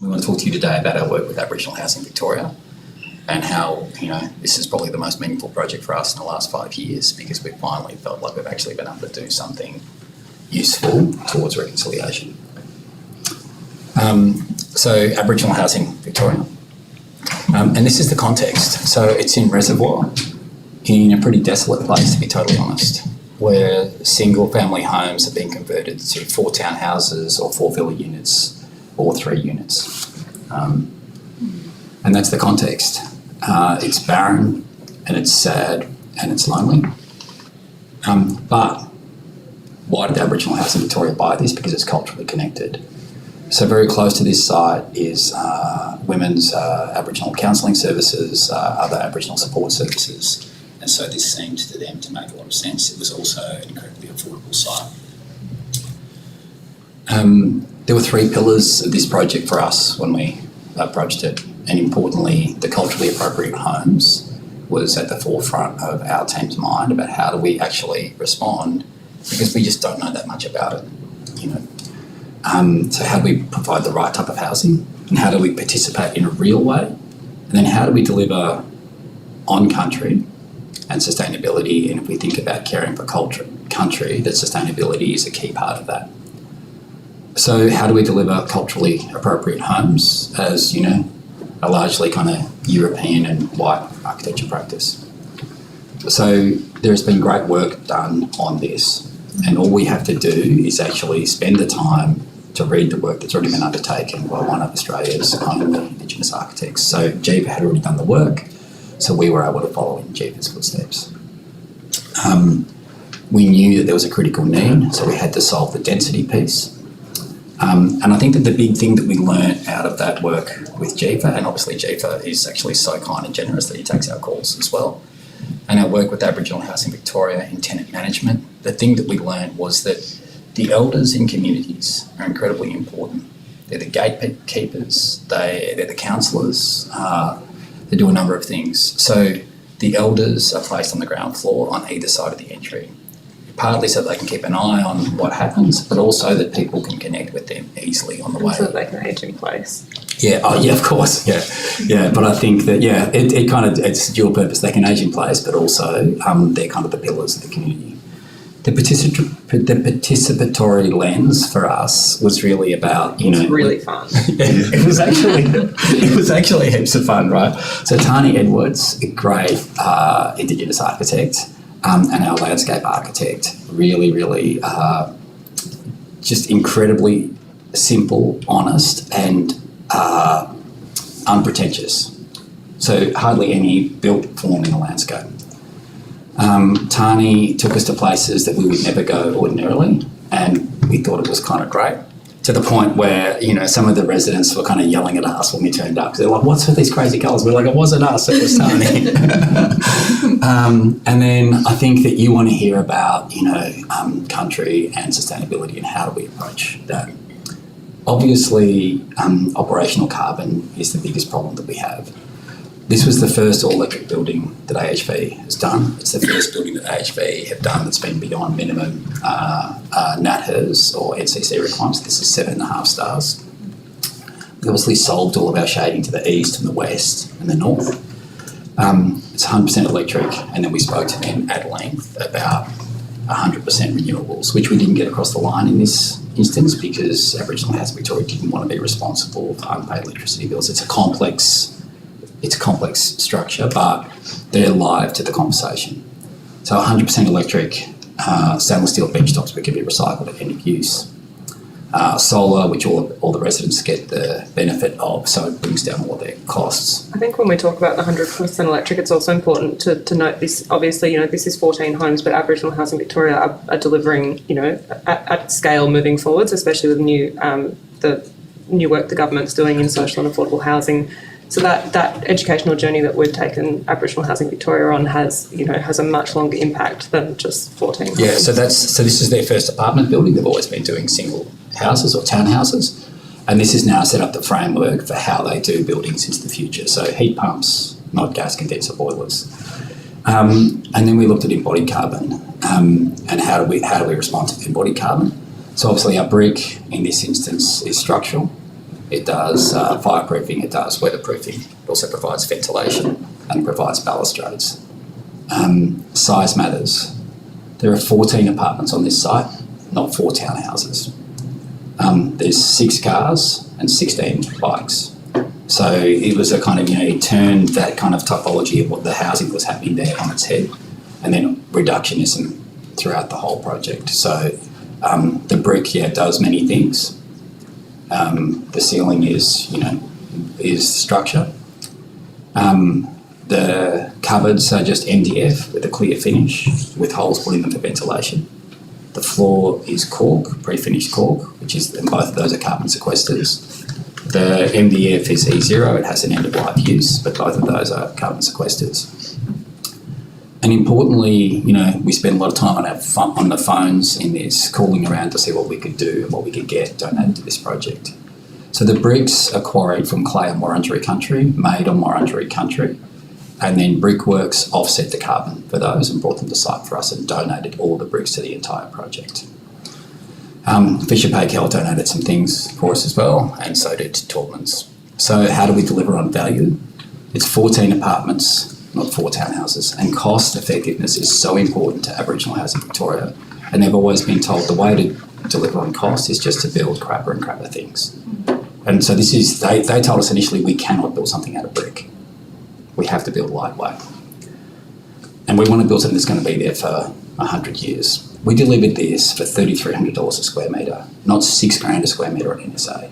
We want to talk to you today about our work with Aboriginal Housing Victoria and how, this is probably the most meaningful project for us in the last 5 years, because we finally felt like we've actually been able to do something useful towards reconciliation. So Aboriginal Housing Victoria. And this is the context. So it's in Reservoir, in a pretty desolate place, to be totally honest, where single family homes have been converted to 4 townhouses or 4 villa units or 3 units. And that's the context. It's barren and it's sad and it's lonely. But why did Aboriginal Housing Victoria buy this? Because it's culturally connected. So very close to this site is women's Aboriginal counselling services, other Aboriginal support services. And so this seemed to them to make a lot of sense. It was also an incredibly affordable site. There were 3 pillars of this project for us when we approached it. And importantly, the culturally appropriate homes was at the forefront of our team's mind about how do we actually respond, because we just don't know that much about it, So how do we provide the right type of housing, and how do we participate in a real way? And then how do we deliver on country and sustainability? And if we think about caring for country, that sustainability is a key part of that. So how do we deliver culturally appropriate homes as, a largely kind of European and white architecture practice? So there's been great work done on this, and all we have to do is actually spend the time to read the work that's already been undertaken by one of Australia's only Indigenous architects. So Jiva had already done the work, so we were able to follow in Jiva's footsteps. We knew that there was a critical need, so we had to solve the density piece. And I think that the big thing that we learnt out of that work with Jiva, and obviously Jiva is actually so kind and generous that he takes our calls as well, and our work with Aboriginal Housing Victoria in tenant management, the thing that we learned was that the elders in communities are incredibly important. They're the gatekeepers, they're the counsellors, they do a number of things. So the elders are placed on the ground floor on either side of the entry, partly so they can keep an eye on what happens, but also that people can connect with them easily on the way. So that they can age in place. Yeah, of course, yeah. But I think that, it's dual purpose. They can age in place, but also they're kind of the pillars of the community. The participatory lens for us was really about, It's really fun. It was actually heaps of fun, right? So Tani Edwards, a great Indigenous architect, and our landscape architect, really, just incredibly simple, honest, and unpretentious. So hardly any built form in the landscape. Tani took us to places that we would never go ordinarily, and we thought it was kind of great, to the point where, some of the residents were kind of yelling at us when we turned up, because they're like, what's with these crazy colours? We're like, it wasn't us, it was Tani. And then I think that you want to hear about, country and sustainability and how do we approach that. Obviously, operational carbon is the biggest problem that we have. This was the first all-electric building that AHV has done. It's the first building that AHV have done that's been beyond minimum NatHERS or NCC requirements. This is 7.5 stars. We obviously solved all of our shading to the east and the west and the north. It's 100% electric, and then we spoke to them at length about 100% renewables, which we didn't get across the line in this instance because Aboriginal Housing Victoria didn't want to be responsible for unpaid electricity bills. It's a complex structure, but they're live to the conversation. So 100% electric, stainless steel benchtops which can be recycled at end of use. Solar, which all the residents get the benefit of, so it brings down all their costs. I think when we talk about the 100% electric, it's also important to note this. Obviously, this is 14 homes, but Aboriginal Housing Victoria are delivering, at scale moving forwards, especially with the new work the government's doing in social and affordable housing. So that educational journey that we've taken Aboriginal Housing Victoria on has a much longer impact than just 14 homes. Yeah, so this is their first apartment building. They've always been doing single houses or townhouses, and this is now set up the framework for how they do buildings into the future. So heat pumps, not gas condenser boilers. And then we looked at embodied carbon and how do we respond to embodied carbon. So obviously our brick in this instance is structural. it does fireproofing, it does weatherproofing. It also provides ventilation and it provides balustrades. Size matters. There are 14 apartments on this site, not 4 townhouses. There's 6 cars and 16 bikes. So it was a kind of, it turned that kind of typology of what the housing was happening there on its head, and then reductionism throughout the whole project. So the brick, does many things. The ceiling is structure. The cupboards are just MDF with a clear finish with holes put in them for ventilation. The floor is cork, pre-finished cork, and both of those are carbon sequesters. The MDF is E0, it has an end-of-life use, but both of those are carbon sequesters. And importantly, we spend a lot of time on the phones in this, calling around to see what we could do and what we could get donated to this project. So the bricks are quarried from clay on Wurundjeri country, made on Wurundjeri country, and then Brickworks offset the carbon for those and brought them to site for us and donated all the bricks to the entire project. Fisher Paykel donated some things for us as well, and so did Taubmans. So how do we deliver on value? It's 14 apartments, not 4 townhouses, and cost effectiveness is so important to Aboriginal Housing Victoria, and they've always been told the way to deliver on cost is just to build crapper and crapper things. And so they told us initially we cannot build something out of brick. We have to build lightweight. And we want to build something that's going to be there for 100 years. We delivered this for $3,300 a square metre, not $6,000 a square metre at NSA.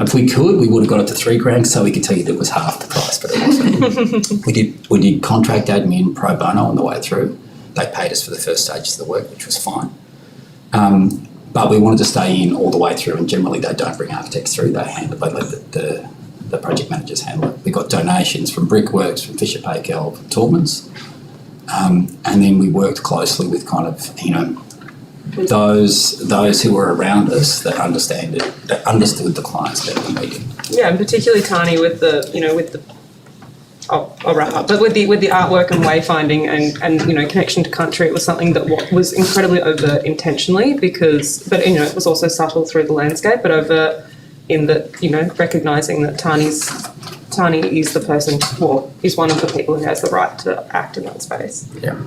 If we could, we would have got it to $3,000 so we could tell you that it was half the price, but it wasn't. We did contract admin pro bono on the way through. They paid us for the first stages of the work, which was fine. But we wanted to stay in all the way through, and generally they don't bring architects through. They let the project managers handle it. We got donations from Brickworks, from Fisher Paykel, from Taubmans. And then we worked closely with kind of, those who were around us that understood the clients better than we did. Yeah, and particularly Tani with the I'll wrap up. But with the artwork and wayfinding and connection to country, it was something that was incredibly overt intentionally but it was also subtle through the landscape, but overt in that recognising that Tani is the person, is one of the people who has the right to act in that space. Yeah.